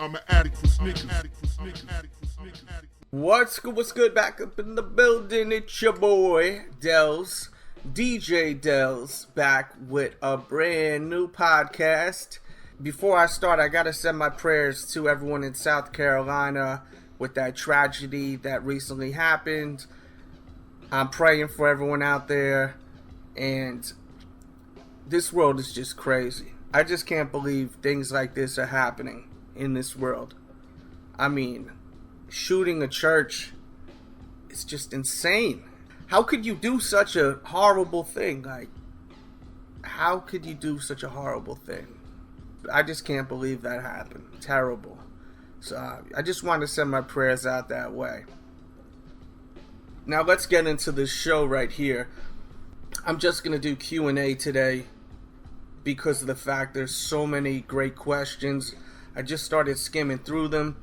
I'm an addict for sneakers. What's good? What's good? Back up in the building. It's your boy Delz, DJ Delz, back with a brand new podcast. Before I start, I gotta send my prayers to everyone in South Carolina with that tragedy that recently happened. I'm praying for everyone out there, and this world is just crazy. I just can't believe things like this are happening in this world. I mean, shooting a church is just insane. How could you do such a horrible thing? How could you do such a horrible thing? I just can't believe that happened. Terrible. So I just want to send my prayers out that way. Now let's get into this show right here. I'm just going to do Q&A today because of the fact there's so many great questions. I just started skimming through them.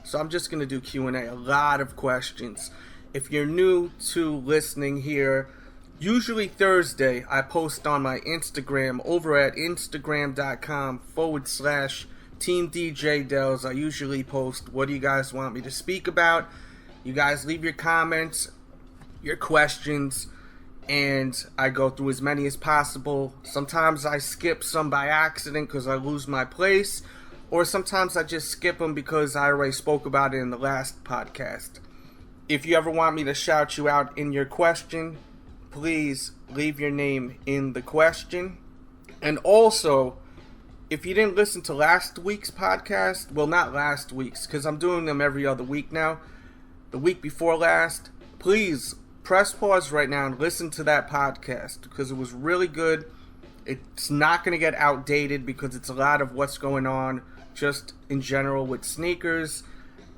So I'm just going to do Q&A. A lot of questions. If you're new to listening here, usually Thursday, I post on my Instagram over at instagram.com/Team DJ Delz. I usually post, what do you guys want me to speak about? You guys leave your comments, your questions, and I go through as many as possible. Sometimes I skip some by accident because I lose my place, or sometimes I just skip them because I already spoke about it in the last podcast. If you ever want me to shout you out in your question, please leave your name in the question. And also, if you didn't listen to last week's podcast, well, not last week's, because I'm doing them every other week now, the week before last, please press pause right now and listen to that podcast because it was really good. It's not going to get outdated because it's a lot of what's going on just in general with sneakers.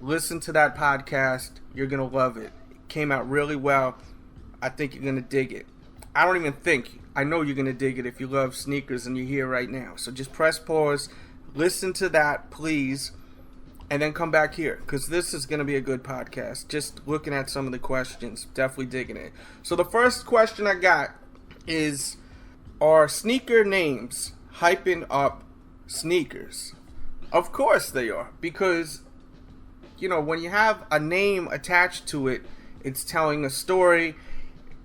Listen to that podcast. You're going to love it. It came out really well. I think you're going to dig it. I don't even think. I know you're going to dig it if you love sneakers and you're here right now. So just press pause. Listen to that, please. And then come back here, because this is going to be a good podcast. Just looking at some of the questions, definitely digging it. So the first question I got is, are sneaker names hyping up sneakers? Of course they are, because, you know, when you have a name attached to it, it's telling a story,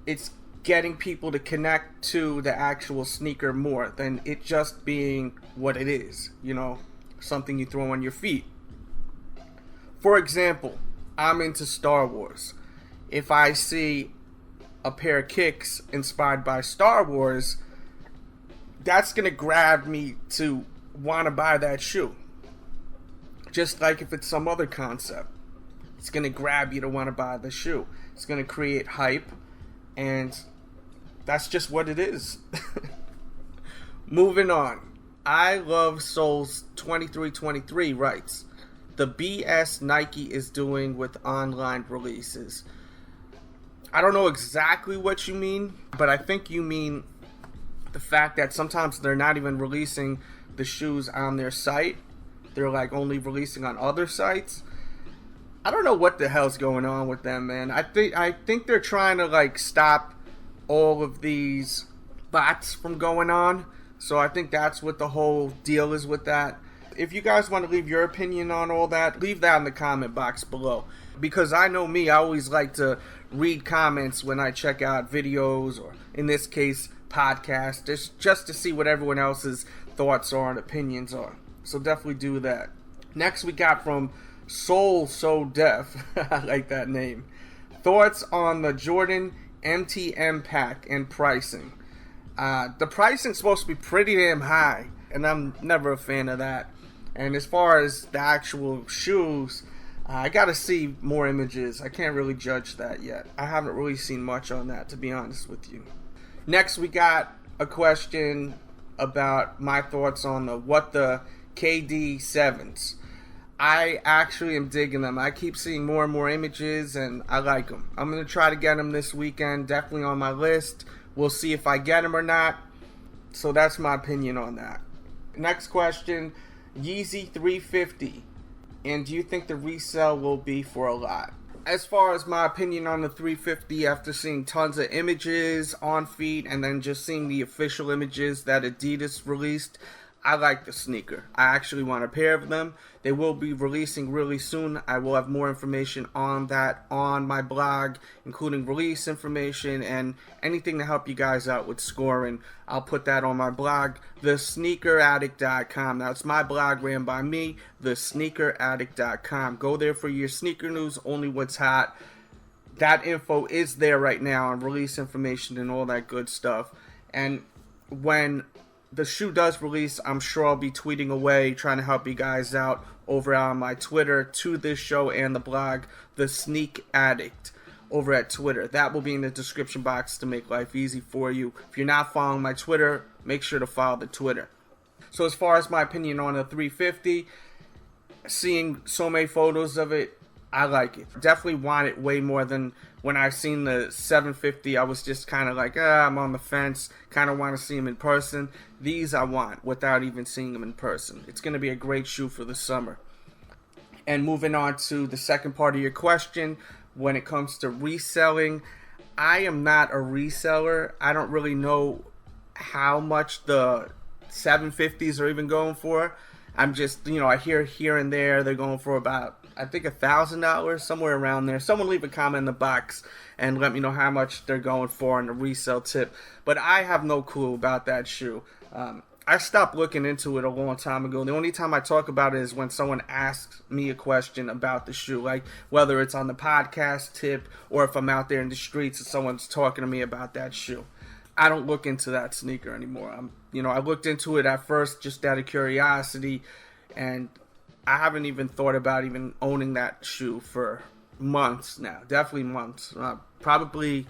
it's getting people to connect to the actual sneaker more than it just being what it is, you know, something you throw on your feet. For example, I'm into Star Wars. If I see a pair of kicks inspired by Star Wars, that's going to grab me to want to buy that shoe. Just like if it's some other concept, it's going to grab you to want to buy the shoe. It's going to create hype, and that's just what it is. Moving on. I Love Souls 2323 writes, the BS Nike is doing with online releases. I don't know exactly what you mean, but I think you mean the fact that sometimes they're not even releasing the shoes on their site. They're like only releasing on other sites. I don't know what the hell's going on with them, man. I think they're trying to like stop all of these bots from going on. So I think that's what the whole deal is with that. If you guys want to leave your opinion on all that, leave that in the comment box below. Because I know me, I always like to read comments when I check out videos, or in this case, podcasts, just to see what everyone else's thoughts are and opinions are. So definitely do that. Next we got from Soul So Deaf. I like that name. Thoughts on the Jordan MTM pack and pricing. The pricing's supposed to be pretty damn high, and I'm never a fan of that. And as far as the actual shoes, I gotta see more images. I can't really judge that yet. I haven't really seen much on that, to be honest with you. Next, we got a question about my thoughts on the KD 7s. I actually am digging them. I keep seeing more and more images, and I like them. I'm going to try to get them this weekend. Definitely on my list. We'll see if I get them or not. So that's my opinion on that. Next question. Yeezy 350, and do you think the resale will be for a lot? As far as my opinion on the 350, after seeing tons of images on feet and then just seeing the official images that Adidas released, I like the sneaker. I actually want a pair of them. They will be releasing really soon. I will have more information on that on my blog, including release information and anything to help you guys out with scoring. I'll put that on my blog, thesneakeraddict.com. Now, it's my blog ran by me, thesneakeraddict.com. Go there for your sneaker news, only what's hot. That info is there right now on release information and all that good stuff. And when the shoe does release, I'm sure I'll be tweeting away, trying to help you guys out over on my Twitter to this show and the blog, The Sneak Addict, over at Twitter. That will be in the description box to make life easy for you. If you're not following my Twitter, make sure to follow the Twitter. So as far as my opinion on the 350, seeing so many photos of it, I like it. Definitely want it way more than when I seen the 750. I was just kind of like, I'm on the fence. Kind of want to see them in person. These I want without even seeing them in person. It's going to be a great shoe for the summer. And moving on to the second part of your question, when it comes to reselling, I am not a reseller. I don't really know how much the 750s are even going for. I'm just, I hear here and there they're going for about, I think, $1,000, somewhere around there. Someone leave a comment in the box and let me know how much they're going for on the resale tip. But I have no clue about that shoe. I stopped looking into it a long time ago. The only time I talk about it is when someone asks me a question about the shoe, like whether it's on the podcast tip or if I'm out there in the streets and someone's talking to me about that shoe. I don't look into that sneaker anymore. I looked into it at first just out of curiosity, and I haven't even thought about even owning that shoe for months now. Definitely months. Probably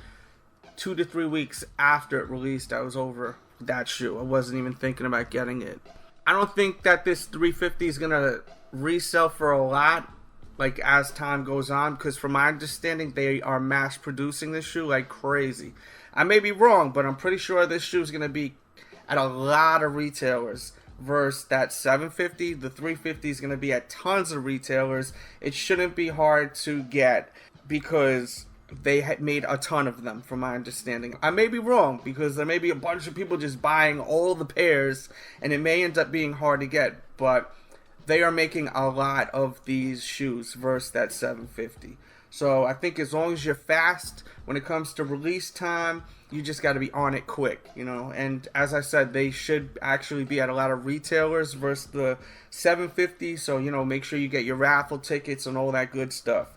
2 to 3 weeks after it released, I was over that shoe. I wasn't even thinking about getting it. I don't think that this 350 is going to resell for a lot, like, as time goes on, because from my understanding, they are mass producing this shoe like crazy. I may be wrong, but I'm pretty sure this shoe is going to be at a lot of retailers versus that 750. The 350 is going to be at tons of retailers. It shouldn't be hard to get because they had made a ton of them, from my understanding. I may be wrong because there may be a bunch of people just buying all the pairs and it may end up being hard to get, but they are making a lot of these shoes versus that 750. So I think as long as you're fast when it comes to release time, you just got to be on it quick, And as I said, they should actually be at a lot of retailers versus the 750. So, make sure you get your raffle tickets and all that good stuff.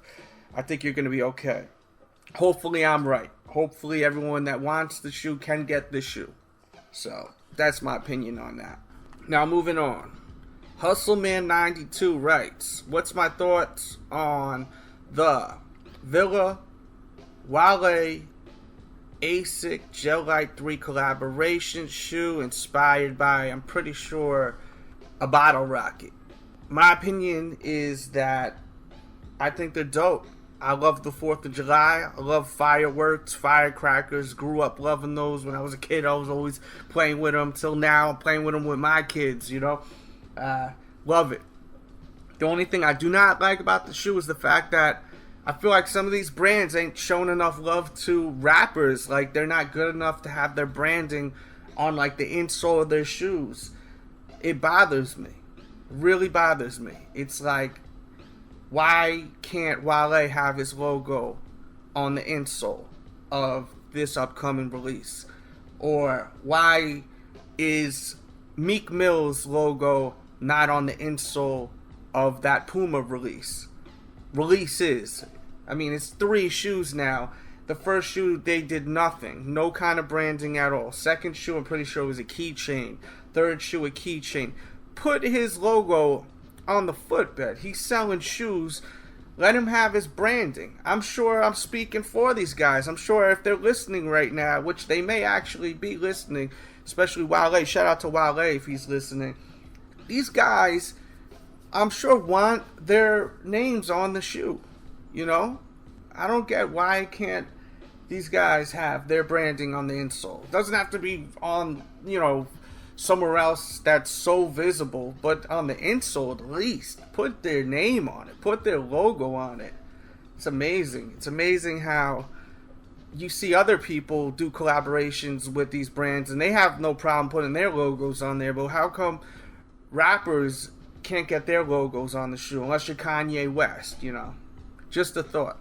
I think you're going to be okay. Hopefully I'm right. Hopefully everyone that wants the shoe can get the shoe. So that's my opinion on that. Now moving on. Hustleman92 writes, what's my thoughts on the Villa Wale ASIC Gel Light 3 collaboration shoe inspired by, I'm pretty sure, a bottle rocket? My opinion is that I think they're dope. I love the 4th of July. I love fireworks, firecrackers. Grew up loving those. When I was a kid, I was always playing with them. Till now, I'm playing with them with my kids, Love it. The only thing I do not like about the shoe is the fact that I feel like some of these brands ain't showing enough love to rappers. Like, they're not good enough to have their branding on, like, the insole of their shoes. It bothers me. Really bothers me. It's like, why can't Wale have his logo on the insole of this upcoming release? Or why is Meek Mill's logo not on the insole of that Puma releases? I mean, it's 3 shoes now. The first shoe, they did nothing. No kind of branding at all. Second shoe, I'm pretty sure it was a keychain. Third shoe, a keychain. Put his logo on the footbed. He's selling shoes. Let him have his branding. I'm sure I'm speaking for these guys. I'm sure if they're listening right now, which they may actually be listening, especially Wale. Shout out to Wale if he's listening. These guys, I'm sure, want their names on the shoe. I don't get why can't these guys have their branding on the insole. It doesn't have to be on, somewhere else that's so visible, but on the insole at least. Put their name on it. Put their logo on it. It's amazing. It's amazing how you see other people do collaborations with these brands and they have no problem putting their logos on there, but how come rappers can't get their logos on the shoe unless you're Kanye West, Just a thought.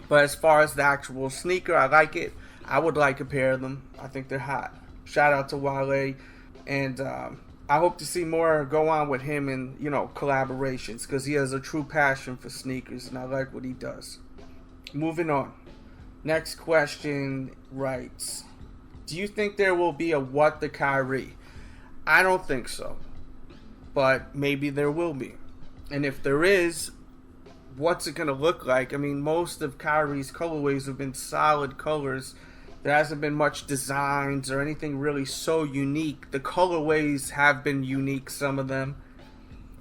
But as far as the actual sneaker, I like it. I would like a pair of them. I think they're hot. Shout out to Wale. And I hope to see more go on with him and, collaborations, because he has a true passion for sneakers, and I like what he does. Moving on. Next question writes, do you think there will be a What the Kyrie? I don't think so. But maybe there will be. And if there is, what's it going to look like? I mean, most of Kyrie's colorways have been solid colors. There hasn't been much designs or anything really so unique. The colorways have been unique, some of them.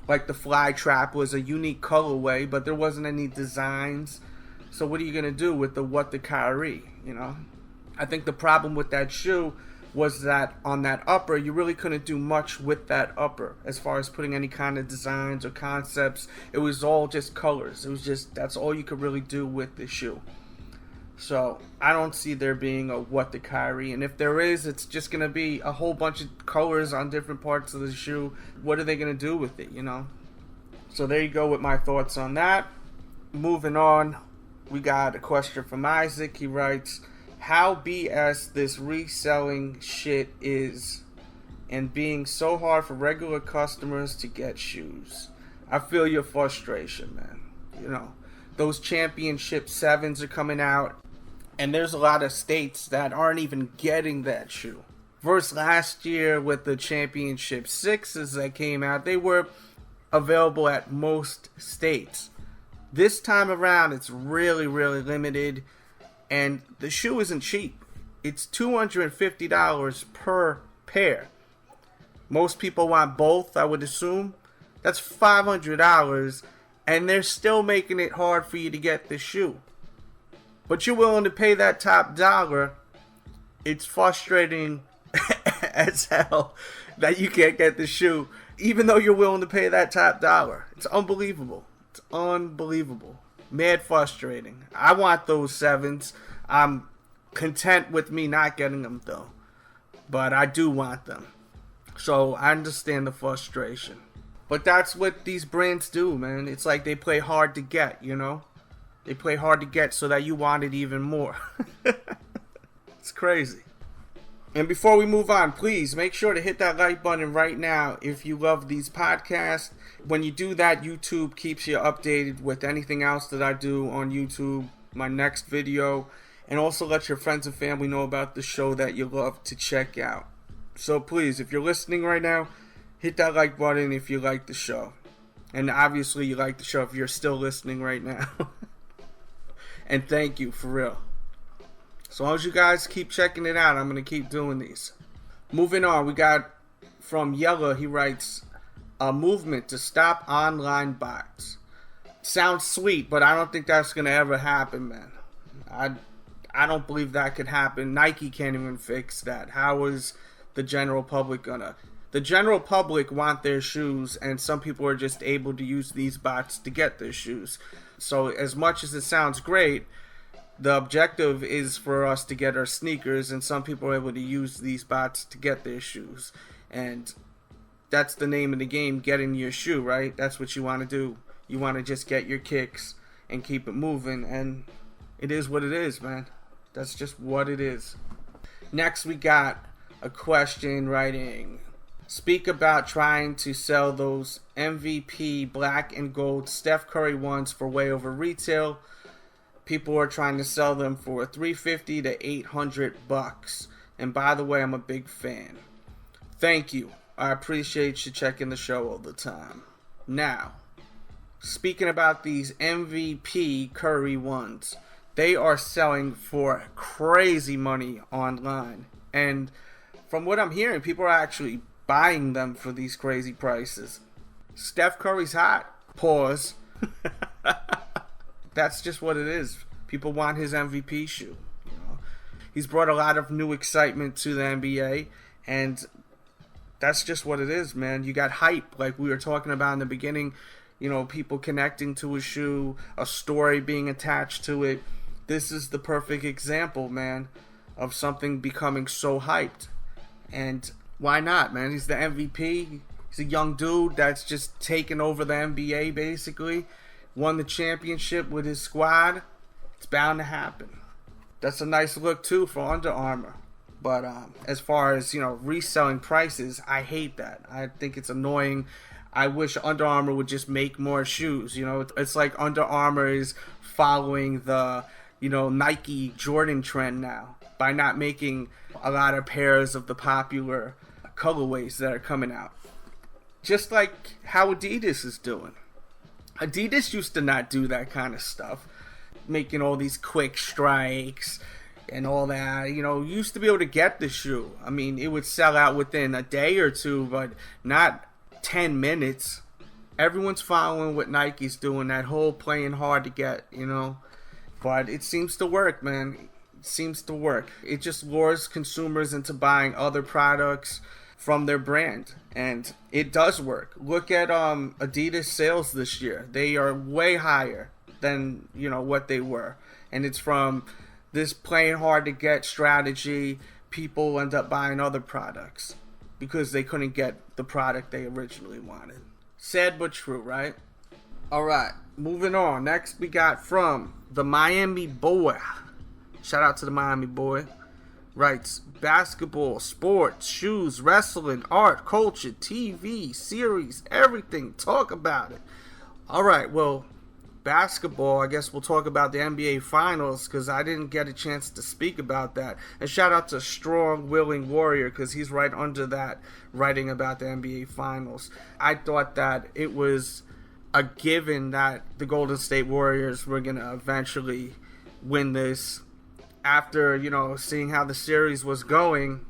Like the Fly Trap was a unique colorway, but there wasn't any designs. So what are you going to do with the What the Kyrie, I think the problem with that shoe was that on that upper, you really couldn't do much with that upper as far as putting any kind of designs or concepts. It was all just colors. It was just, that's all you could really do with the shoe. So I don't see there being a What the Kyrie. And if there is, it's just going to be a whole bunch of colors on different parts of the shoe. What are they going to do with it, So there you go with my thoughts on that. Moving on, we got a question from Isaac. He writes, how BS this reselling shit is and being so hard for regular customers to get shoes. I feel your frustration, man. Those championship 7s are coming out, and there's a lot of states that aren't even getting that shoe. Versus last year with the championship 6s that came out, they were available at most states. This time around, it's really, really limited. And the shoe isn't cheap. It's $250 per pair. Most people want both, I would assume. That's $500. And they're still making it hard for you to get the shoe. But you're willing to pay that top dollar. It's frustrating as hell that you can't get the shoe, even though you're willing to pay that top dollar. It's unbelievable. It's unbelievable. Mad frustrating. I want those 7s. I'm content with me not getting them though. But I do want them. So I understand the frustration. But that's what these brands do, man. It's like they play hard to get, They play hard to get so that you want it even more. It's crazy. And before we move on, please make sure to hit that like button right now if you love these podcasts. When you do that, YouTube keeps you updated with anything else that I do on YouTube, my next video, and also let your friends and family know about the show that you love to check out. So please, if you're listening right now, hit that like button if you like the show. And obviously you like the show if you're still listening right now. And thank you, for real. As long as you guys keep checking it out, I'm going to keep doing these. Moving on, we got from Yella. He writes, a movement to stop online bots. Sounds sweet, but I don't think that's going to ever happen, man. I don't believe that could happen. Nike can't even fix that. How is the general public gonna? The general public want their shoes, and some people are just able to use these bots to get their shoes. So as much as it sounds great, the objective is for us to get our sneakers, and some people are able to use these bots to get their shoes. And that's the name of the game, getting your shoe, right? That's what you want to do. You want to just get your kicks and keep it moving, and it is what it is, man. That's just what it is. Next, we got a question writing, speak about trying to sell those MVP black and gold Steph Curry ones for way over retail. People are trying to sell them for $350 to $800. And by the way, I'm a big fan. Thank you. I appreciate you checking the show all the time. Now, speaking about these MVP Curry ones, they are selling for crazy money online. And from what I'm hearing, people are actually buying them for these crazy prices. Steph Curry's hot. Pause. That's just what it is. People want his MVP shoe. He's brought a lot of new excitement to the NBA, and that's just what it is, man. You got hype, like we were talking about in the beginning. People connecting to a shoe, a story being attached to it. This is the perfect example, man, of something becoming so hyped. And why not, man? He's the MVP. He's He's a young dude that's just taken over the NBA basically. Won the championship with his squad. It's bound to happen. That's a nice look too for Under Armour. But as far as, reselling prices, I hate that. I think it's annoying. I wish Under Armour would just make more shoes. It's like Under Armour is following the, Nike Jordan trend now by not making a lot of pairs of the popular colorways that are coming out. Just like how Adidas is doing. Adidas used to not do that kind of stuff. Making all these quick strikes and all that. You used to be able to get the shoe. I mean, it would sell out within a day or two, but not 10 minutes. Everyone's following what Nike's doing, that whole playing hard to get, But it seems to work, man. It seems to work. It just lures consumers into buying other products from their brand. And it does work. Look at Adidas sales this year. They are way higher than, what they were. And it's from this playing hard to get strategy. People end up buying other products because they couldn't get the product they originally wanted. Sad but true, right? Alright, moving on. Next we got from the Miami Boy. Shout out to the Miami Boy. Writes, basketball, sports, shoes, wrestling, art, culture, TV, series, everything. Talk about it. Alright, well, basketball, I guess we'll talk about the NBA Finals because I didn't get a chance to speak about that. And shout out to Strong Willing Warrior because he's right under that writing about the NBA Finals. I thought that it was a given that the Golden State Warriors were going to eventually win this. After, seeing how the series was going,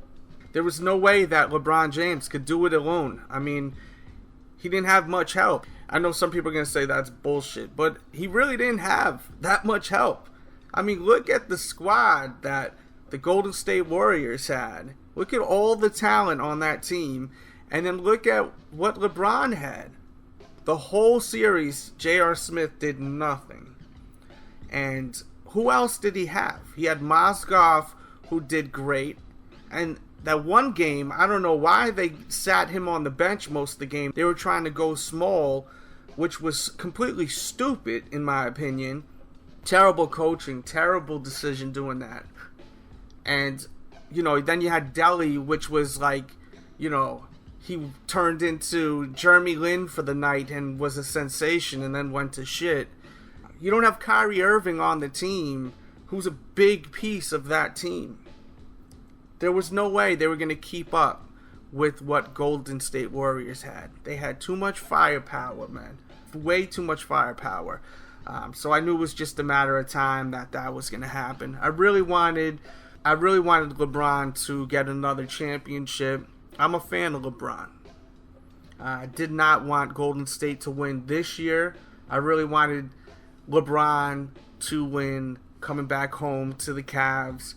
there was no way that LeBron James could do it alone. I mean, he didn't have much help. I know some people are going to say that's bullshit, but he really didn't have that much help. I mean, look at the squad that the Golden State Warriors had. Look at all the talent on that team, and then look at what LeBron had. The whole series, J.R. Smith did nothing. And who else did he have? He had Mozgov, who did great. And that one game, I don't know why they sat him on the bench most of the game. They were trying to go small, which was completely stupid, in my opinion. Terrible coaching, terrible decision doing that. And, then you had Delhi, which was like, he turned into Jeremy Lin for the night and was a sensation and then went to shit. You don't have Kyrie Irving on the team, who's a big piece of that team. There was no way they were going to keep up with what Golden State Warriors had. They had too much firepower, man. Way too much firepower. So I knew it was just a matter of time that was going to happen. I really wanted LeBron to get another championship. I'm a fan of LeBron. I did not want Golden State to win this year. I really wanted LeBron to win coming back home to the Cavs.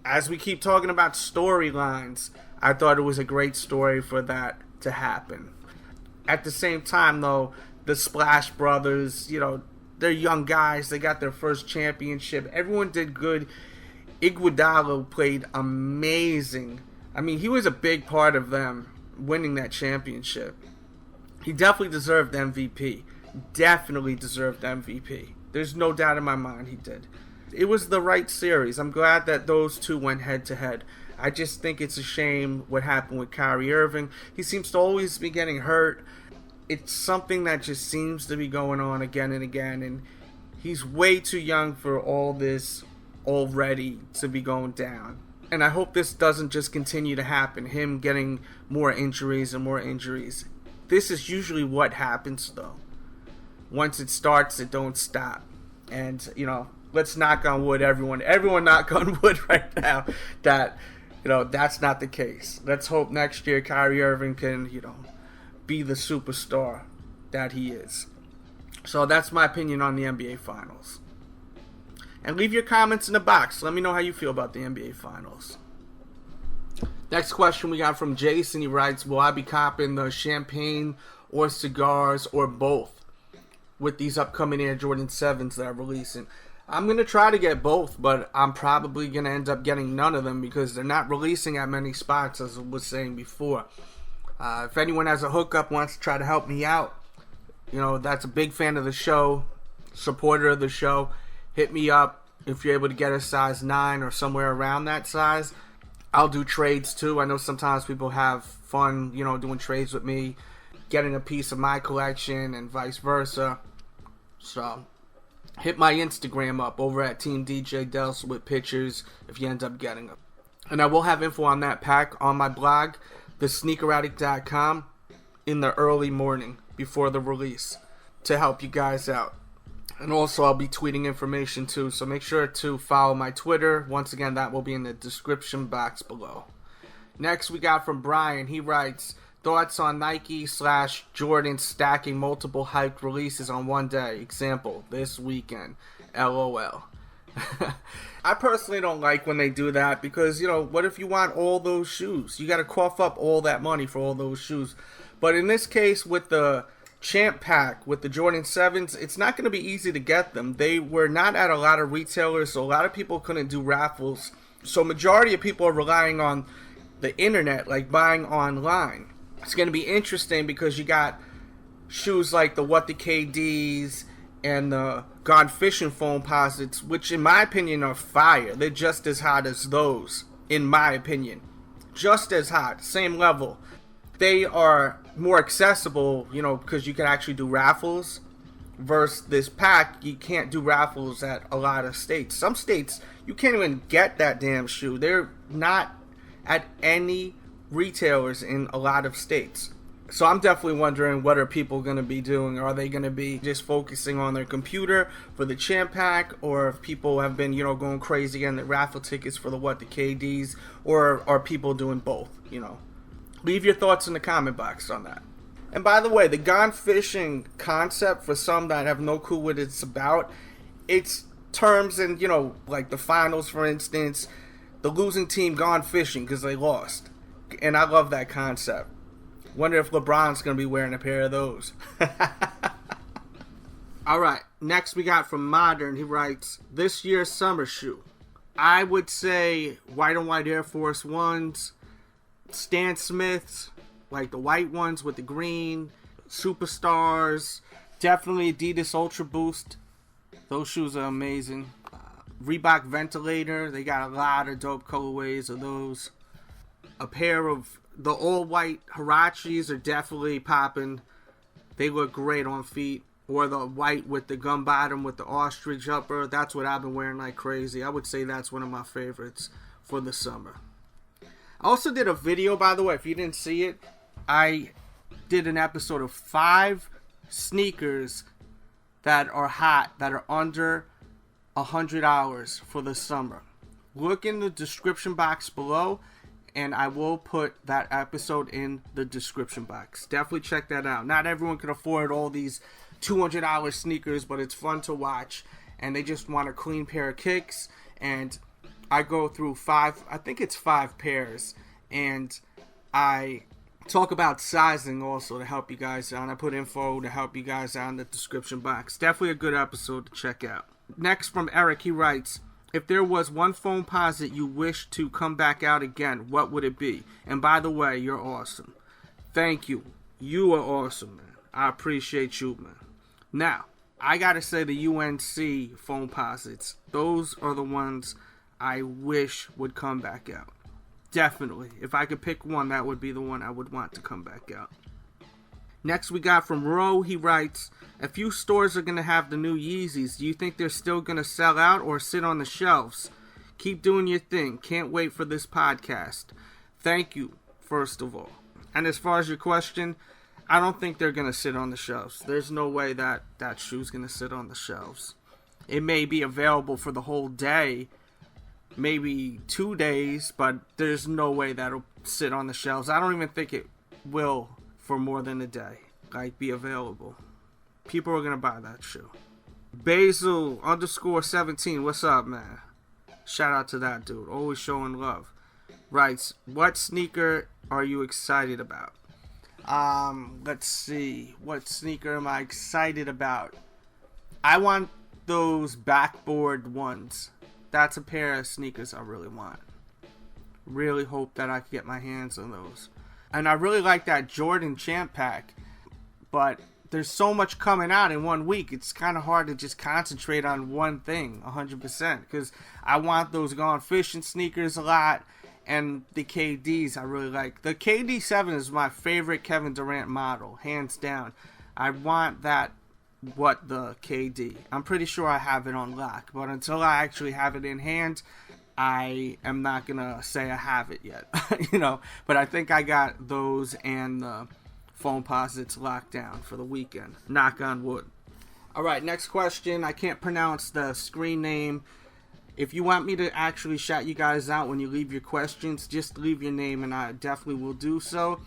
As we keep talking about storylines, I thought it was a great story for that to happen. At the same time, though, the Splash Brothers, they're young guys. They got their first championship. Everyone did good. Iguodala played amazing. I mean, he was a big part of them winning that championship. He definitely deserved MVP. Definitely deserved MVP. There's no doubt in my mind he did. It was the right series. I'm glad that those two went head to head. I just think it's a shame what happened with Kyrie Irving. He seems to always be getting hurt. It's something that just seems to be going on again and again, and he's way too young for all this already to be going down. And I hope this doesn't just continue to happen, him getting more injuries and more injuries. This is usually what happens, though. Once it starts, it don't stop. And, let's knock on wood, everyone. Everyone knock on wood right now that, that's not the case. Let's hope next year Kyrie Irving can, be the superstar that he is. So that's my opinion on the NBA Finals. And leave your comments in the box. Let me know how you feel about the NBA Finals. Next question we got from Jason. He writes, will I be copping the champagne or cigars or both with these upcoming Air Jordan 7s that are releasing? I'm going to try to get both, but I'm probably going to end up getting none of them because they're not releasing at many spots, as I was saying before. If anyone has a hookup, wants to try to help me out, that's a big fan of the show, supporter of the show, hit me up. If you're able to get a size 9 or somewhere around that size, I'll do trades too. I know sometimes people have fun, doing trades with me, getting a piece of my collection and vice versa. So hit my Instagram up over at Team DJ Delz with pictures if you end up getting them. And I will have info on that pack on my blog, thesneakeraddict.com, in the early morning before the release to help you guys out. And also I'll be tweeting information too, so make sure to follow my Twitter. Once again, that will be in the description box below. Next we got from Brian. He writes, thoughts on Nike/Jordan stacking multiple hyped releases on one day. Example, this weekend. LOL. I personally don't like when they do that because, what if you want all those shoes? You got to cough up all that money for all those shoes. But in this case, with the Champ Pack, with the Jordan 7s, it's not going to be easy to get them. They were not at a lot of retailers, so a lot of people couldn't do raffles. So majority of people are relying on the internet, like buying online. It's going to be interesting because you got shoes like the What the KDs and the Gone Fishing Foamposites, which in my opinion are fire. They're just as hot as those, in my opinion. Just as hot, same level. They are more accessible, because you can actually do raffles. Versus this pack, you can't do raffles at a lot of states. Some states, you can't even get that damn shoe. They're not at any retailers in a lot of states. So I'm definitely wondering, what are people going to be doing? Are they going to be just focusing on their computer for the Champ Pack? Or if people have been, going crazy getting the raffle tickets for the What the KDs? Or are people doing both, Leave your thoughts in the comment box on that. And by the way, the Gone Fishing concept, for some that have no clue what it's about, it's terms in, like the finals, for instance, the losing team gone fishing because they lost. And I love that concept. Wonder if LeBron's going to be wearing a pair of those. Alright, next we got from Modern. He writes, this year's summer shoe. I would say white on white Air Force Ones, Stan Smiths, like the white ones with the green, Superstars, definitely Adidas Ultra Boost. Those shoes are amazing. Reebok Ventilator, they got a lot of dope colorways of those. A pair of the all-white Hirachis are definitely popping. They look great on feet. Or the white with the gum bottom with the ostrich upper. That's what I've been wearing like crazy. I would say that's one of my favorites for the summer. I also did a video, by the way, if you didn't see it. I did an episode of 5 sneakers that are hot, that are under $100 for the summer. Look in the description box below, and I will put that episode in the description box. Definitely check that out. Not everyone can afford all these $200 sneakers, but it's fun to watch, and they just want a clean pair of kicks. And I go through 5 pairs, and I talk about sizing also to help you guys out. And I put info to help you guys out in the description box. Definitely a good episode to check out. Next from Eric, he writes, if there was one Foamposite you wish to come back out again, what would it be? And by the way, you're awesome. Thank you. You are awesome, man. I appreciate you, man. Now, I gotta say the UNC Foamposites. Those are the ones I wish would come back out. Definitely. If I could pick one, that would be the one I would want to come back out. Next we got from Ro. He writes, a few stores are going to have the new Yeezys. Do you think they're still going to sell out or sit on the shelves? Keep doing your thing. Can't wait for this podcast. Thank you, first of all. And as far as your question, I don't think they're going to sit on the shelves. There's no way that shoe's going to sit on the shelves. It may be available for the whole day, maybe 2 days, but there's no way that'll sit on the shelves. I don't even think it will for more than a day, be available. People are going to buy that shoe. Basil _17, what's up, man? Shout out to that dude, always showing love. Writes, what sneaker are you excited about? Let's see. What sneaker am I excited about? I want those backboard ones. That's a pair of sneakers I really want. Really hope that I can get my hands on those. And I really like that Jordan Champ Pack. But there's so much coming out in 1 week. It's kind of hard to just concentrate on one thing 100%. Because I want those Gone Fishing sneakers a lot. And the KDs I really like. The KD 7 is my favorite Kevin Durant model. Hands down. I want that. What the KD. I'm pretty sure I have it on lock. But until I actually have it in hand, I am not going to say I have it yet, but I think I got those and the Foam Posits locked down for the weekend. Knock on wood. All right, next question. I can't pronounce the screen name. If you want me to actually shout you guys out when you leave your questions, just leave your name and I definitely will do so.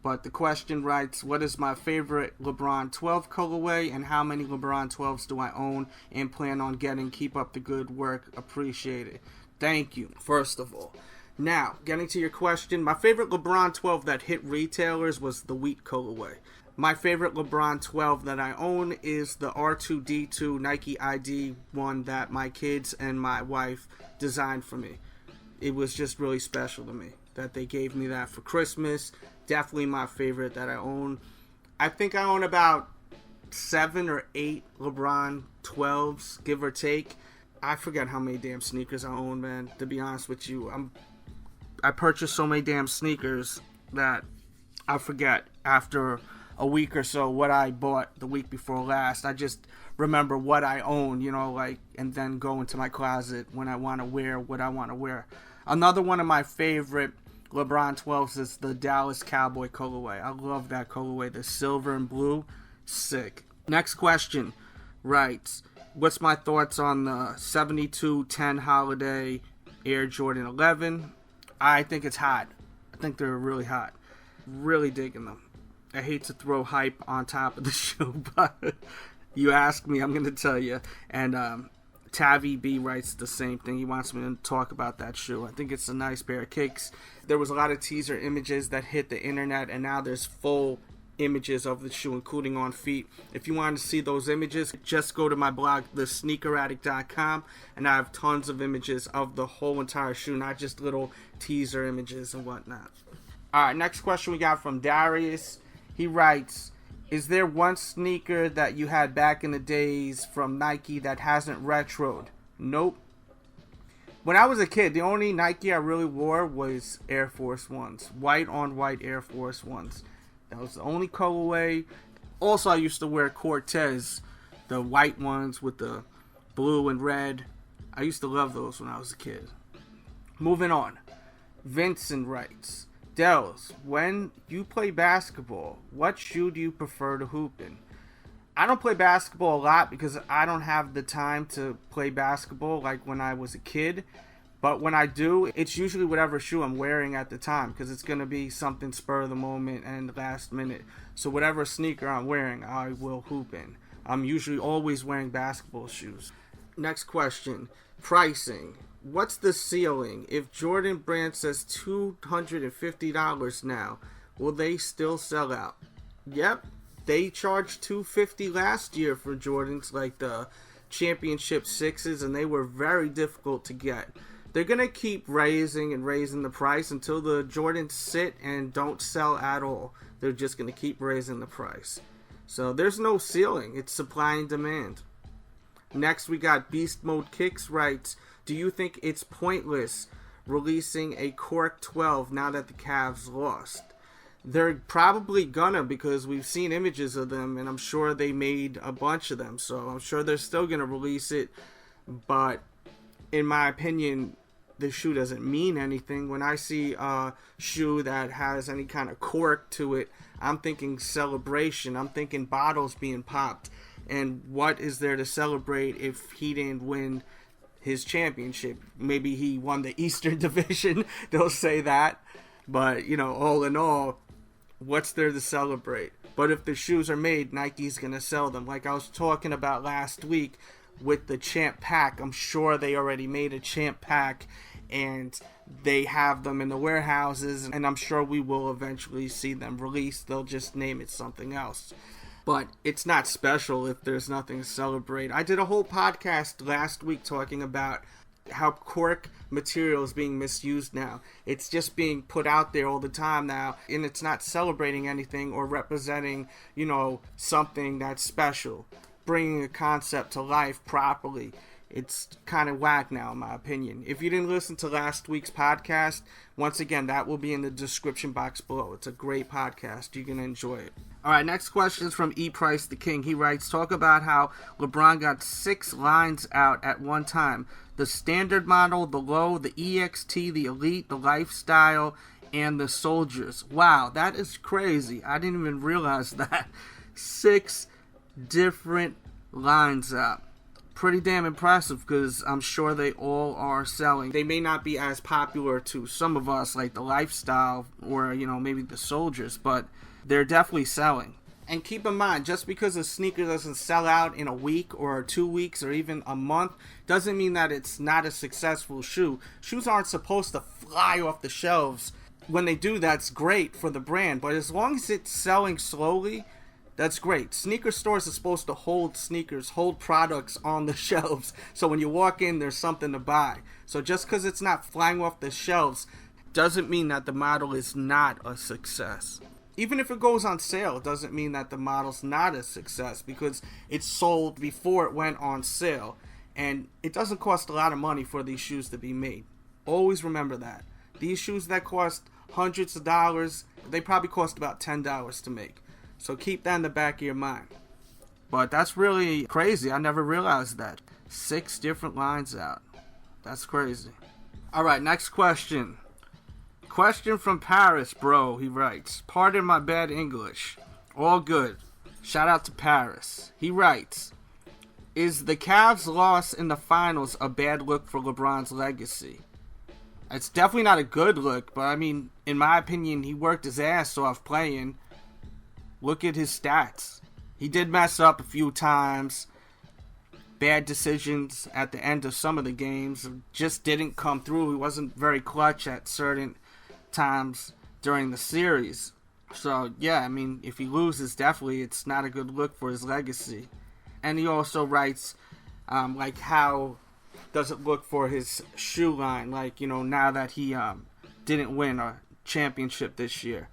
But the question writes, what is my favorite LeBron 12 colorway and how many LeBron 12s do I own and plan on getting? Keep up the good work. Appreciate it. Thank you, first of all. Now, getting to your question, my favorite LeBron 12 that hit retailers was the wheat colorway. My favorite LeBron 12 that I own is the R2D2 Nike ID one that my kids and my wife designed for me. It was just really special to me that they gave me that for Christmas. Definitely my favorite that I own. I think I own about 7 or 8 LeBron 12s, give or take. I forget how many damn sneakers I own, man. To be honest with you, I purchased so many damn sneakers that I forget after a week or so what I bought the week before last. I just remember what I own, and then go into my closet when I want to wear what I want to wear. Another one of my favorite LeBron 12s is the Dallas Cowboy colorway. I love that colorway. The silver and blue, sick. Next question writes, what's my thoughts on the 72-10 Holiday Air Jordan 11? I think it's hot. I think they're really hot. Really digging them. I hate to throw hype on top of the shoe, but you ask me, I'm going to tell you. And Tavi B writes the same thing. He wants me to talk about that shoe. I think it's a nice pair of kicks. There was a lot of teaser images that hit the internet, and now there's full images of the shoe, including on feet. If you want to see those images, just go to my blog, thesneakeraddict.com, and I have tons of images of the whole entire shoe, not just little teaser images and whatnot. Alright, next question we got from Darius. He writes, is there one sneaker that you had back in the days from Nike that hasn't retroed? Nope. When I was a kid, the only Nike I really wore was Air Force Ones. White on white Air Force Ones. That was the only colorway. Also, I used to wear Cortez, the white ones with the blue and red. I used to love those when I was a kid. Moving on. Vincent writes, Delz, when you play basketball, what shoe do you prefer to hoop in? I don't play basketball a lot because I don't have the time to play basketball like when I was a kid. But when I do, it's usually whatever shoe I'm wearing at the time because it's going to be something spur of the moment and last minute. So whatever sneaker I'm wearing, I will hoop in. I'm usually always wearing basketball shoes. Next question. Pricing. What's the ceiling? If Jordan brand says $250 now, will they still sell out? Yep. They charged $250 last year for Jordans like the Championship 6s, and they were very difficult to get. They're going to keep raising the price until the Jordans sit and don't sell at all. They're just going to keep raising the price. So there's no ceiling. It's supply and demand. Next, we got Beast Mode Kicks writes, do you think it's pointless releasing a Cork 12 now that the Cavs lost? They're probably gonna, because we've seen images of them, and I'm sure they made a bunch of them. So I'm sure they're still going to release it. But in my opinion, the shoe doesn't mean anything. When I see a shoe that has any kind of cork to it, I'm thinking celebration. I'm thinking bottles being popped. And what is there to celebrate if he didn't win his championship? Maybe he won the Eastern Division. They'll say that. But, all in all, what's there to celebrate? But if the shoes are made, Nike's going to sell them. Like I was talking about last week with the Champ Pack. I'm sure they already made a Champ Pack and they have them in the warehouses. And I'm sure we will eventually see them released. They'll just name it something else. But it's not special if there's nothing to celebrate. I did a whole podcast last week talking about how cork material is being misused now. It's just being put out there all the time now, and it's not celebrating anything or representing, something that's special, bringing a concept to life properly. It's kind of whack now, in my opinion. If you didn't listen to last week's podcast, once again, that will be in the description box below. It's a great podcast. You're going to enjoy it. All right, next question is from E. Price the King. He writes, talk about how LeBron got 6 lines out at one time. The standard model, the low, the EXT, the elite, the lifestyle, and the soldiers. Wow, that is crazy. I didn't even realize that. 6 different lines out. Pretty damn impressive, because I'm sure they all are selling. They may not be as popular to some of us, like the lifestyle or, maybe the soldiers, but they're definitely selling. And keep in mind, just because a sneaker doesn't sell out in a week or 2 weeks or even a month, doesn't mean that it's not a successful shoe. Shoes aren't supposed to fly off the shelves. When they do, that's great for the brand, but as long as it's selling slowly, that's great. Sneaker stores are supposed to hold sneakers, hold products on the shelves, so when you walk in, there's something to buy. So just because it's not flying off the shelves doesn't mean that the model is not a success. Even if it goes on sale, it doesn't mean that the model's not a success, because it's sold before it went on sale. And it doesn't cost a lot of money for these shoes to be made. Always remember that. These shoes that cost hundreds of dollars, they probably cost about $10 to make. So keep that in the back of your mind. But that's really crazy. I never realized that. 6 different lines out. That's crazy. Alright, next question. Question from Paris, bro. He writes, pardon my bad English. All good. Shout out to Paris. He writes, is the Cavs' loss in the finals a bad look for LeBron's legacy? It's definitely not a good look, but I mean, in my opinion, he worked his ass off playing. Look at his stats. He did mess up a few times. Bad decisions at the end of some of the games. Just didn't come through. He wasn't very clutch at certain times during the series. So, yeah, I mean, if he loses, definitely it's not a good look for his legacy. And he also writes, how does it look for his shoe line? Now that he didn't win a championship this year.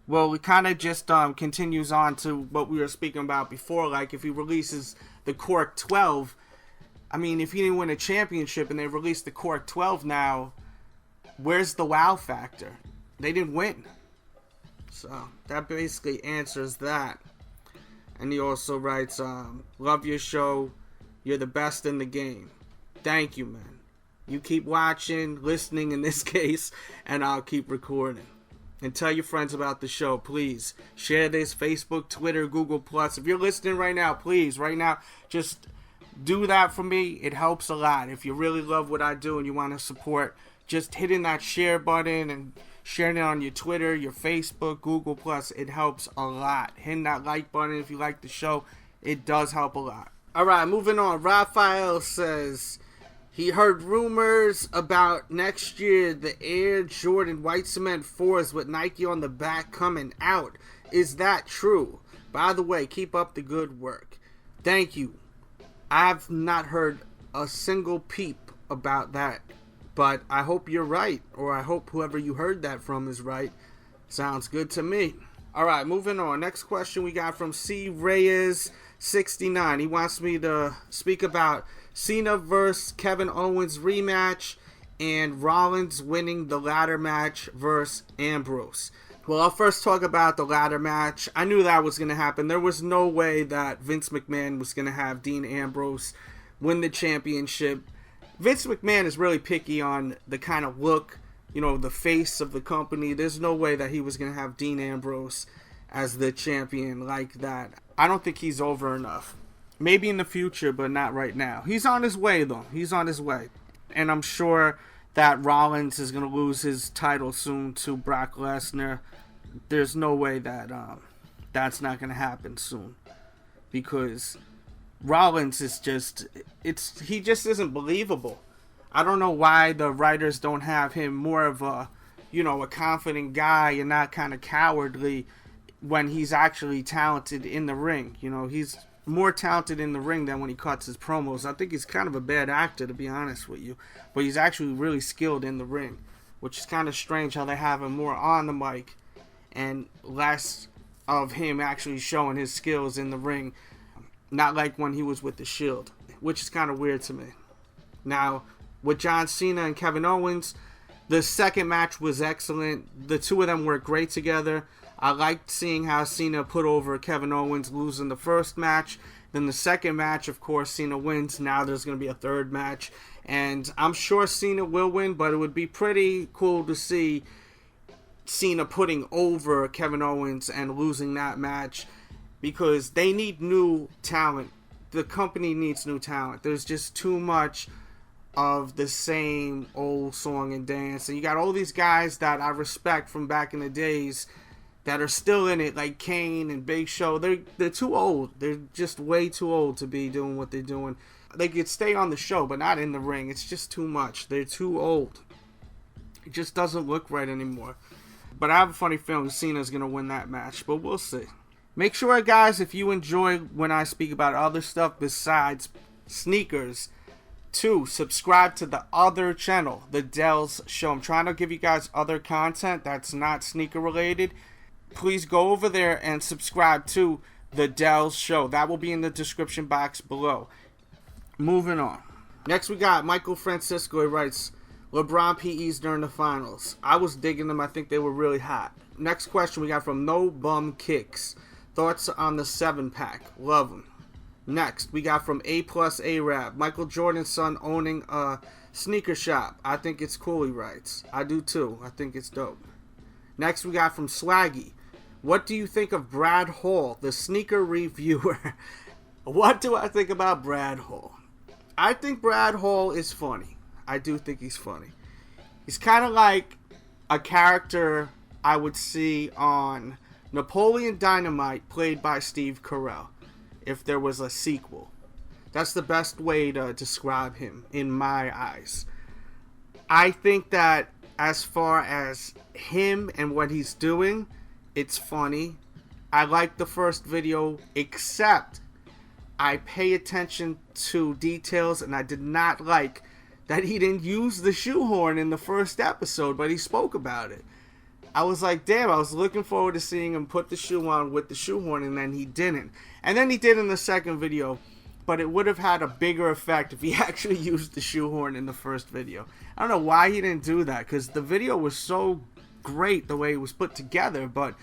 Well, it kind of just continues on to what we were speaking about before. Like, if he releases the Cork 12, I mean, if he didn't win a championship and they release the Cork 12 now, where's the wow factor? They didn't win. So, that basically answers that. And he also writes, love your show. You're the best in the game. Thank you, man. You keep watching, listening in this case, and I'll keep recording. And tell your friends about the show, please. Share this, Facebook, Twitter, Google+. If you're listening right now, please, right now, just do that for me. It helps a lot. If you really love what I do and you want to support, just hitting that share button and sharing it on your Twitter, your Facebook, Google+. It helps a lot. Hitting that like button if you like the show. It does help a lot. Alright, moving on. Raphael says he heard rumors about next year the Air Jordan White Cement 4s with Nike on the back coming out. Is that true? By the way, keep up the good work. Thank you. I've not heard a single peep about that, but I hope you're right, or I hope whoever you heard that from is right. Sounds good to me. Alright, moving on. Next question we got from C. Reyes 69. He wants me to speak about Cena vs. Kevin Owens rematch and Rollins winning the ladder match versus Ambrose. Well, I'll first talk about the ladder match. I knew that was going to happen. There was no way that Vince McMahon was going to have Dean Ambrose win the championship. Vince McMahon is really picky on the kind of look, the face of the company. There's no way that he was going to have Dean Ambrose as the champion like that. I don't think he's over enough. Maybe in the future, but not right now. He's on his way, though. He's on his way. And I'm sure that Rollins is going to lose his title soon to Brock Lesnar. There's no way that that's not going to happen soon. Because Rollins is he just isn't believable. I don't know why the writers don't have him more of a confident guy and not kind of cowardly when he's actually talented in the ring. He's more talented in the ring than when he cuts his promos. I think he's kind of a bad actor, to be honest with you. But he's actually really skilled in the ring, which is kind of strange how they have him more on the mic and less of him actually showing his skills in the ring. Not like when he was with the Shield, which is kind of weird to me. Now, with John Cena and Kevin Owens, the second match was excellent. The two of them worked great together. I liked seeing how Cena put over Kevin Owens, losing the first match. Then the second match, of course, Cena wins. Now there's going to be a third match. And I'm sure Cena will win, but it would be pretty cool to see Cena putting over Kevin Owens and losing that match, because they need new talent. The company needs new talent. There's just too much of the same old song and dance. And you got all these guys that I respect from back in the days that are still in it, like Kane and Big Show. They're too old. They're just way too old to be doing what they're doing. They could stay on the show, but not in the ring. It's just too much. They're too old. It just doesn't look right anymore. But I have a funny feeling Cena's going to win that match, but we'll see. Make sure, guys, if you enjoy when I speak about other stuff besides sneakers, to subscribe to the other channel, the Delz Show. I'm trying to give you guys other content that's not sneaker related. Please go over there and subscribe to the Delz Show. That will be in the description box below. Moving on. Next we got Michael Francisco. He writes, LeBron PEs during the finals. I was digging them. I think they were really hot. Next question we got from No Bum Kicks. Thoughts on the 7-pack? Love them. Next we got from A+ Arab. Michael Jordan's son owning a sneaker shop. I think it's cool, he writes. I do too. I think it's dope. Next we got from Swaggy. What do you think of Brad Hall, the sneaker reviewer? What do I think about Brad Hall? I think Brad Hall is funny. I do think he's funny. He's kind of like a character I would see on Napoleon Dynamite, played by Steve Carell, if there was a sequel. That's the best way to describe him in my eyes. I think that as far as him and what he's doing, it's funny. I like the first video, except I pay attention to details, and I did not like that he didn't use the shoehorn in the first episode, but he spoke about it. I was like, damn, I was looking forward to seeing him put the shoe on with the shoehorn, and then he didn't. And then he did in the second video, but it would have had a bigger effect if he actually used the shoehorn in the first video. I don't know why he didn't do that, because the video was so great the way it was put together, but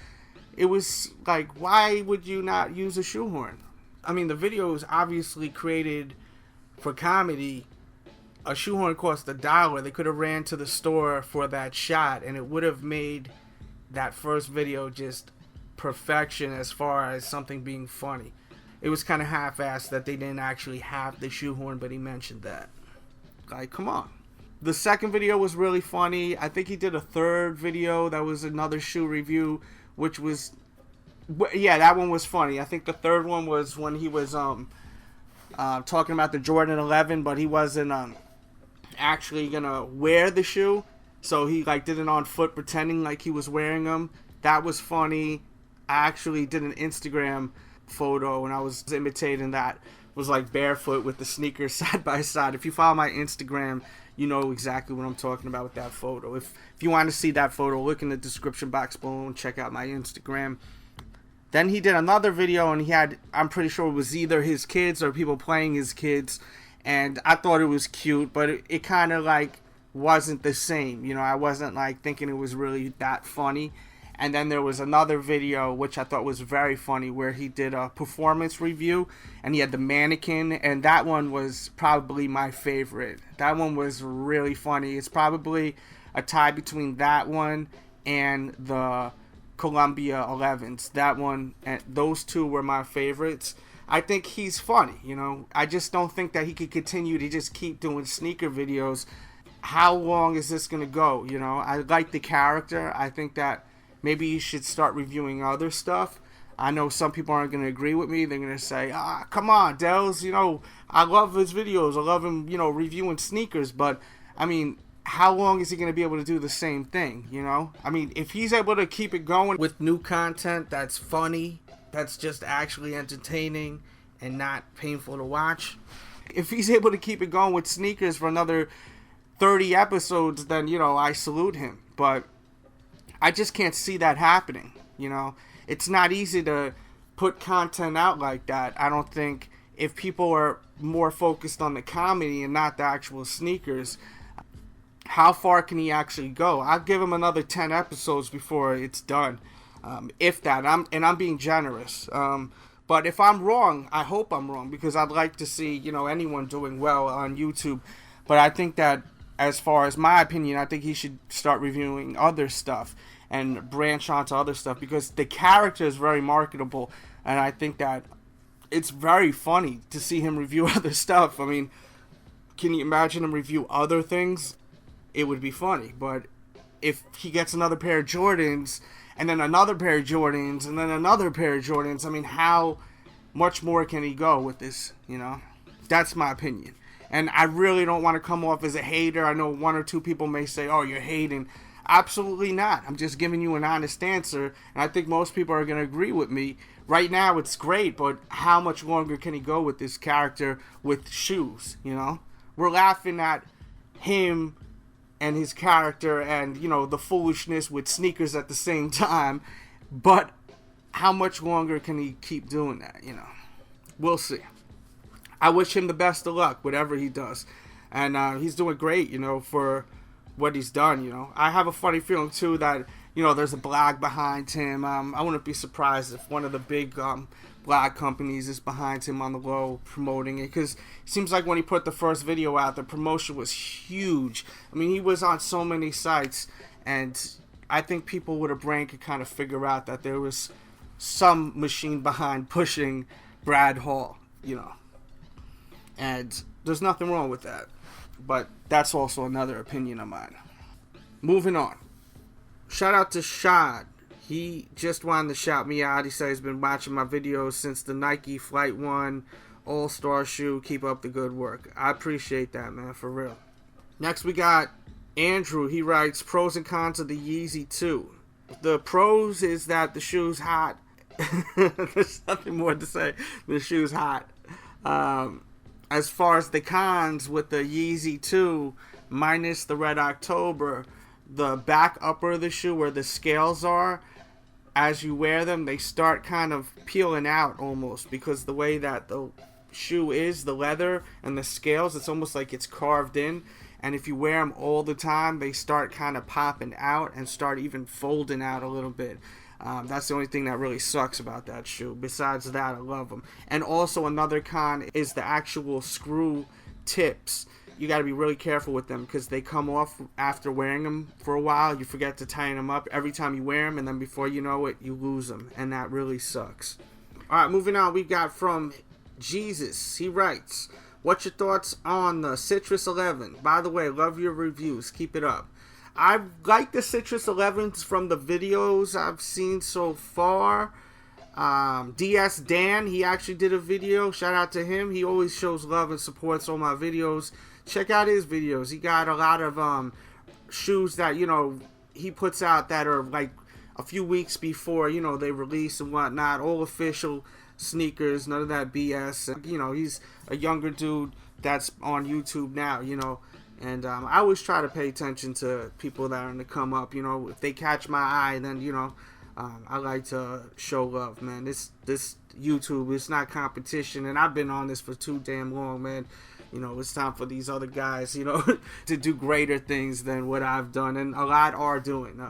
it was like, why would you not use a shoehorn? I mean, the video was obviously created for comedy. A shoehorn cost $1. They could have ran to the store for that shot, and it would have made that first video just perfection as far as something being funny. It was kind of half-assed that they didn't actually have the shoehorn, but he mentioned that. Like, come on. The second video was really funny. I think he did a third video that was another shoe review, which was, yeah, that one was funny. I think the third one was when he was talking about the Jordan 11, but he wasn't actually gonna wear the shoe, so he like did it on foot pretending like he was wearing them. That was funny. I actually did an Instagram photo and I was imitating that. It was like barefoot with the sneakers side by side. If you follow my Instagram, you know exactly what I'm talking about with that photo. If you want to see that photo, look in the description box below and check out my Instagram. Then he did another video and he had, I'm pretty sure it was either his kids or people playing his kids, and I thought it was cute, but it kind of like wasn't the same. You know, I wasn't like thinking it was really that funny. And then there was another video which I thought was very funny where he did a performance review and he had the mannequin, and that one was probably my favorite. That one was really funny. It's probably a tie between that one and the Columbia 11s. That one, and those two were my favorites. I think he's funny, you know. I just don't think that he could continue to just keep doing sneaker videos. How long is this going to go, you know? I like the character. I think that maybe you should start reviewing other stuff. I know some people aren't going to agree with me. They're going to say, come on, Delz, you know, I love his videos. I love him, you know, reviewing sneakers. But, I mean, how long is he going to be able to do the same thing, you know? I mean, if he's able to keep it going with new content that's funny, that's just actually entertaining, and not painful to watch. If he's able to keep it going with sneakers for another 30 episodes, then, I salute him. But I just can't see that happening, It's not easy to put content out like that. I don't think if people are more focused on the comedy and not the actual sneakers, how far can he actually go? I'll give him another 10 episodes before it's done. If that. I'm being generous. But if I'm wrong, I hope I'm wrong, because I'd like to see, anyone doing well on YouTube. But I think that, as far as my opinion, I think he should start reviewing other stuff and branch onto other stuff, because the character is very marketable, and I think that it's very funny to see him review other stuff. I mean, can you imagine him review other things? It would be funny. But if he gets another pair of Jordans, and then another pair of Jordans, and then another pair of Jordans, I mean, how much more can he go with this, That's my opinion. And I really don't want to come off as a hater. I know one or two people may say, oh, you're hating. Absolutely not. I'm just giving you an honest answer, and I think most people are going to agree with me. Right now, it's great, but how much longer can he go with this character with shoes, We're laughing at him and his character and, the foolishness with sneakers at the same time. But how much longer can he keep doing that, We'll see. I wish him the best of luck, whatever he does. And he's doing great, for what he's done, I have a funny feeling, too, that, there's a blog behind him. I wouldn't be surprised if one of the big blog companies is behind him on the low promoting it, because it seems like when he put the first video out, the promotion was huge. I mean, he was on so many sites, and I think people with a brain could kind of figure out that there was some machine behind pushing Brad Hall, and there's nothing wrong with that. But that's also another opinion of mine. Moving on. Shout out to Shad. He just wanted to shout me out. He said he's been watching my videos since the Nike Flight 1 All-Star shoe. Keep up the good work. I appreciate that, man, for real. Next we got Andrew. He writes, pros and cons of the Yeezy 2. The pros is that the shoe's hot. There's nothing more to say. The shoe's hot. As far as the cons with the Yeezy 2, minus the Red October, the back upper of the shoe where the scales are, as you wear them, they start kind of peeling out almost, because the way that the shoe is, the leather and the scales, it's almost like it's carved in. And if you wear them all the time, they start kind of popping out and start even folding out a little bit. That's the only thing that really sucks about that shoe. Besides that, I love them. And also another con is the actual screw tips. You got to be really careful with them, because they come off after wearing them for a while. You forget to tighten them up every time you wear them, and then before you know it, you lose them. And that really sucks. Alright, moving on, we got from Jesus. He writes, what's your thoughts on the Citrus 11? By the way, love your reviews. Keep it up. I like the Citrus 11s from the videos I've seen so far. DS Dan, he actually did a video. Shout out to him. He always shows love and supports all my videos. Check out his videos. He got a lot of shoes that, he puts out that are like a few weeks before, they release and whatnot. All official sneakers, none of that BS. He's a younger dude that's on YouTube now, And I always try to pay attention to people that are going to come up. If they catch my eye, then, I like to show love, man. This YouTube, it's not competition. And I've been on this for too damn long, man. It's time for these other guys, to do greater things than what I've done. And a lot are doing.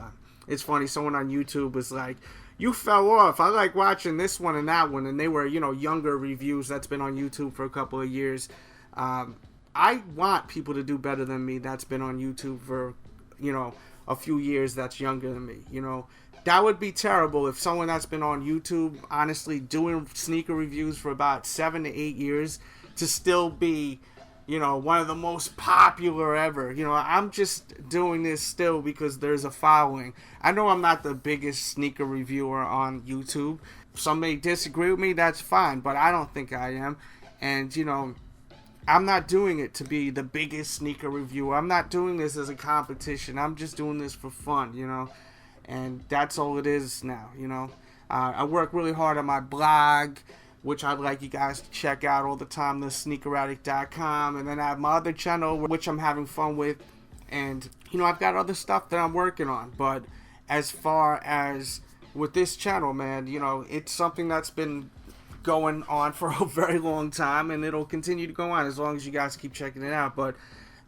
It's funny, someone on YouTube was like, you fell off. I like watching this one and that one. And they were, younger reviews that's been on YouTube for a couple of years. I want people to do better than me that's been on YouTube for, a few years that's younger than me, That would be terrible if someone that's been on YouTube, honestly, doing sneaker reviews for about 7 to 8 years to still be, one of the most popular ever. I'm just doing this still because there's a following. I know I'm not the biggest sneaker reviewer on YouTube. Some may disagree with me, that's fine, but I don't think I am. And, I'm not doing it to be the biggest sneaker reviewer. I'm not doing this as a competition. I'm just doing this for fun, And that's all it is now, I work really hard on my blog, which I'd like you guys to check out all the time, the sneakeraddict.com. And then I have my other channel, which I'm having fun with. And, I've got other stuff that I'm working on. But as far as with this channel, man, it's something that's been going on for a very long time. And it'll continue to go on as long as you guys keep checking it out. But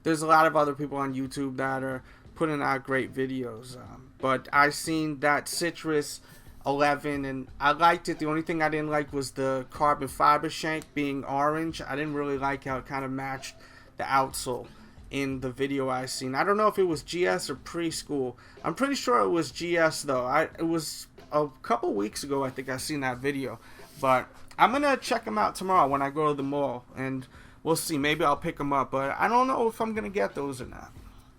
there's a lot of other people on YouTube that are putting out great videos. But I seen that Citrus 11 and I liked it. The only thing I didn't like was the carbon fiber shank being orange. I didn't really like how it kind of matched the outsole in the video I seen. I don't know if it was GS or preschool. I'm pretty sure it was GS though. It was a couple weeks ago I think I seen that video. But I'm gonna check them out tomorrow when I go to the mall and we'll see. Maybe I'll pick them up, but I don't know if I'm gonna get those or not.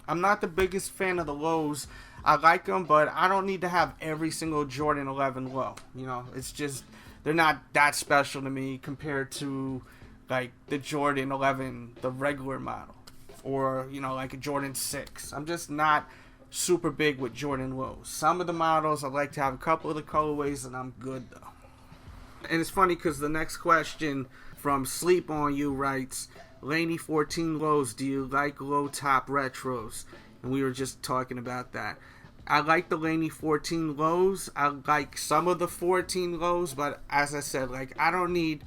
I'm not the biggest fan of the lows. I like them, but I don't need to have every single Jordan 11 low. It's just, they're not that special to me compared to, like, the Jordan 11, the regular model. Or, like a Jordan 6. I'm just not super big with Jordan lows. Some of the models, I like to have a couple of the colorways, and I'm good, though. And it's funny because the next question from Sleep On You writes, Laney 14 lows, do you like low top retros? And we were just talking about that. I like the Laney 14 lows. I like some of the 14 lows, but as I said, I don't need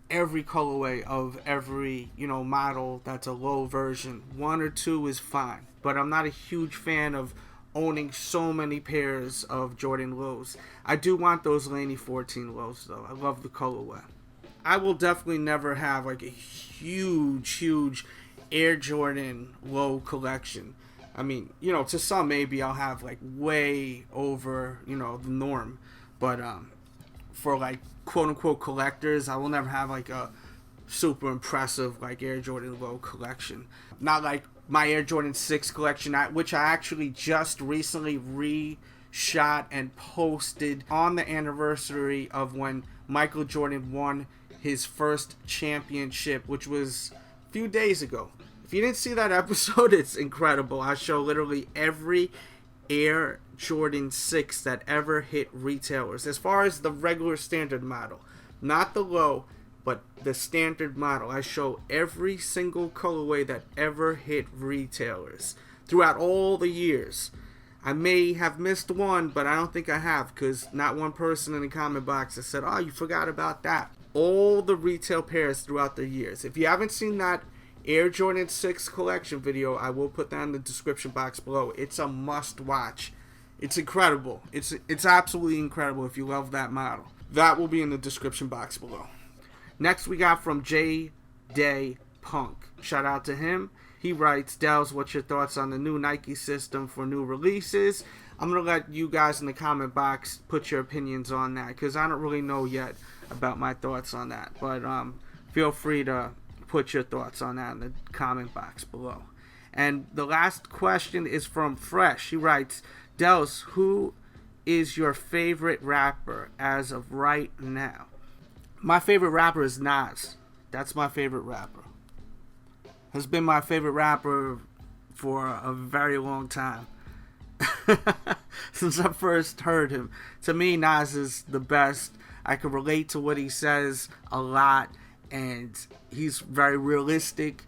every colorway of every, model that's a low version. One or two is fine, but I'm not a huge fan of owning so many pairs of Jordan lows. I do want those Laney 14 lows, though. I love the colorway. I will definitely never have, a huge Air Jordan low collection. I mean, to some maybe I'll have way over, the norm. But for quote unquote collectors, I will never have a super impressive Air Jordan low collection. Not like my Air Jordan 6 collection, which I actually just recently reshot and posted on the anniversary of when Michael Jordan won his first championship, which was a few days ago. If you didn't see that episode, it's incredible. I show literally every Air Jordan 6 that ever hit retailers. As far as the regular standard model, not the low, but the standard model. I show every single colorway that ever hit retailers throughout all the years. I may have missed one, but I don't think I have, because not one person in the comment box has said, oh, you forgot about that. All the retail pairs throughout the years. If you haven't seen that Air Jordan 6 collection video, I will put that in the description box below. It's a must watch. It's incredible. It's absolutely incredible if you love that model. That will be in the description box below. Next we got from J Day Punk. Shout out to him. He writes, Delz, what's your thoughts on the new Nike system for new releases? I'm going to let you guys in the comment box put your opinions on that, because I don't really know yet about my thoughts on that. But feel free to put your thoughts on that in the comment box below. And the last question is from Fresh. He writes, Delz, who is your favorite rapper as of right now? My favorite rapper is Nas. That's my favorite rapper. Has been my favorite rapper for a very long time. Since I first heard him. To me, Nas is the best. I can relate to what he says a lot, and he's very realistic,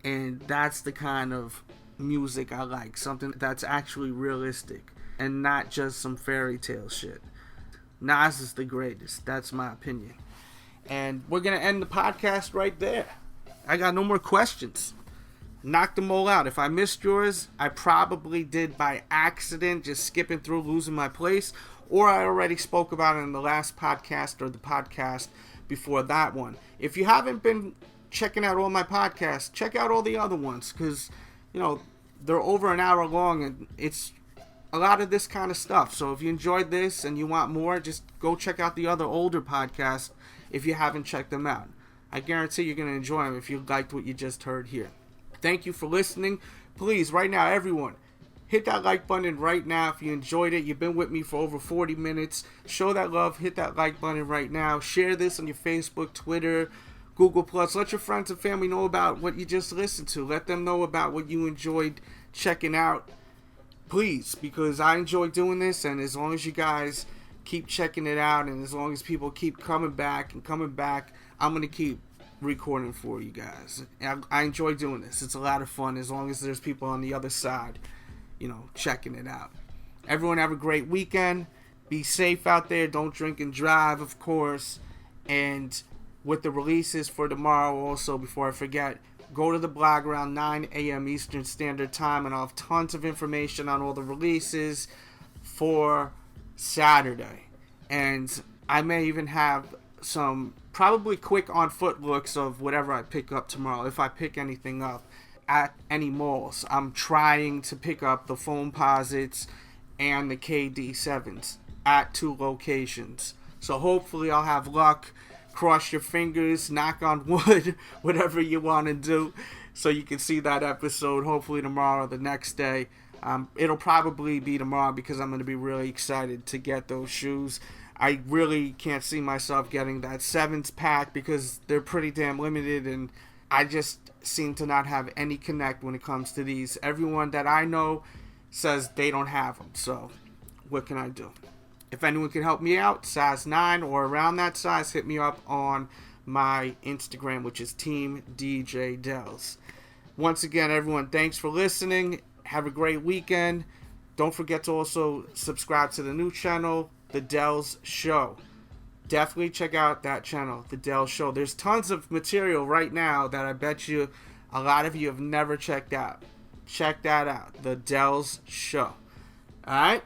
and that's the kind of music I like. Something that's actually realistic and not just some fairy tale shit. Nas is the greatest. That's my opinion. And we're going to end the podcast right there. I got no more questions. Knocked them all out. If I missed yours, I probably did by accident, just skipping through, losing my place, or I already spoke about it in the last podcast or the podcast before that one. If you haven't been checking out all my podcasts, check out all the other ones, because, they're over an hour long, and it's a lot of this kind of stuff. So if you enjoyed this and you want more, just go check out the other older podcasts if you haven't checked them out. I guarantee you're going to enjoy them if you liked what you just heard here. Thank you for listening. Please, right now, everyone, hit that like button right now if you enjoyed it. You've been with me for over 40 minutes. Show that love. Hit that like button right now. Share this on your Facebook, Twitter, Google+. Let your friends and family know about what you just listened to. Let them know about what you enjoyed checking out. Please, because I enjoy doing this, and as long as you guys keep checking it out, and as long as people keep coming back, I'm going to keep recording for you guys. And I enjoy doing this. It's a lot of fun as long as there's people on the other side, checking it out. Everyone have a great weekend. Be safe out there. Don't drink and drive, of course. And with the releases for tomorrow also, before I forget, go to the blog around 9 a.m. Eastern Standard Time, and I'll have tons of information on all the releases for Saturday. And I may even have some probably quick on foot looks of whatever I pick up tomorrow, if I pick anything up at any malls. I'm trying to pick up the Foamposites and the KD7s at 2 locations. So hopefully I'll have luck. Cross your fingers, knock on wood, whatever you want to do, so you can see that episode hopefully tomorrow or the next day. It'll probably be tomorrow because I'm going to be really excited to get those shoes. I really can't see myself getting that 7s pack because they're pretty damn limited, and I just seem to not have any connect when it comes to these. Everyone that I know says they don't have them, so what can I do? If anyone can help me out, size 9 or around that size, hit me up on my Instagram, which is Team DJ Delz. Once again, everyone, thanks for listening. Have a great weekend. Don't forget to also subscribe to the new channel, The Delz Show. Definitely check out that channel, The Delz Show. There's tons of material right now that I bet you a lot of you have never checked out. Check that out, The Delz Show. Alright?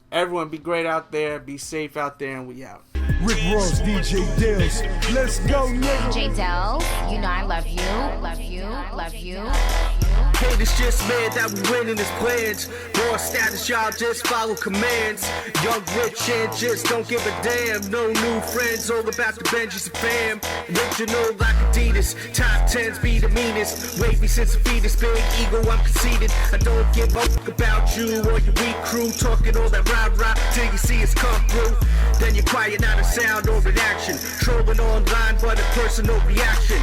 Everyone be great out there, be safe out there, and we out. Rick Ross, DJ Delz. Let's go, nigga. DJ Delz, you know I love you, love you, love you. Haters just mad that we winning his plans. Raw status, y'all just follow commands. Young, rich, and just don't give a damn. No new friends, all about the Benjis and fam. Original like Adidas, top 10s be the meanest. Wavy since a fetus, big ego, I'm conceited. I don't give a fuck about you or your weak crew. Talking all that rah-rah till you see us come through. Then you're quiet, not a sound or an action. Trolling online, but a personal reaction.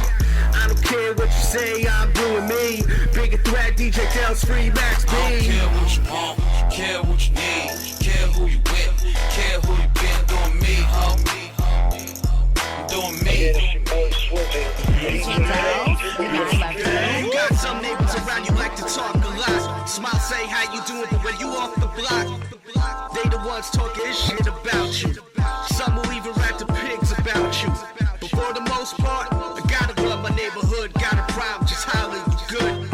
I don't care what you say, I'm doing me. Bigger threat, DJ Delz, free Max B. I don't care what you want, care what you need, care who you with, care who you been. Doing me, I'm doing me. DJ Delz, you know I love you. You got some neighbors around you like to talk a lot. Smile, say how you doing, but when you off the block, they the ones talking shit about you. Some will even rap to pigs about you. But for the most part, I gotta love my neighborhood. Got a problem, just holler you good.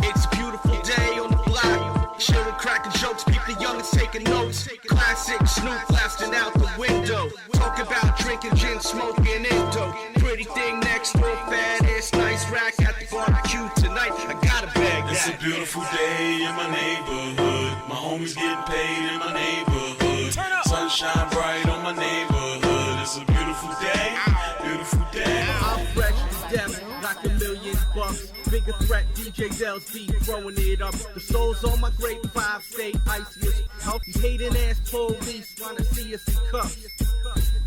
It's a beautiful day on the block. Chillin', cracking jokes, people the youngest taking notes. Classic Snoop blasting out the window. Talk about drinking gin, smoking Indo. Pretty thing next door, fat ass, nice rack at the barbecue tonight. I got a bag that. It's a beautiful day in my neighborhood. My homies getting paid in my neighborhood. Sunshine bright on my neighborhood. It's a beautiful day, beautiful day. I'm fresh to death, like $1,000,000. Bigger threat, DJ Delz be throwing it up. The souls on my grade 5 stay iciest. Help these hating ass police wanna see us in cuffs.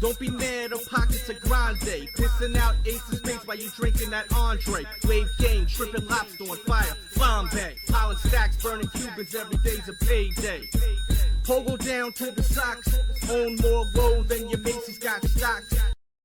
Don't be mad, our pockets are grande. Pissing out ace of space while you drinking that Andre. Wave game, tripping lobster on fire. Flambe, piling stacks, burning Cubans, every day's a payday. Pogo down to the socks, own more gold than your Macy's got stocks.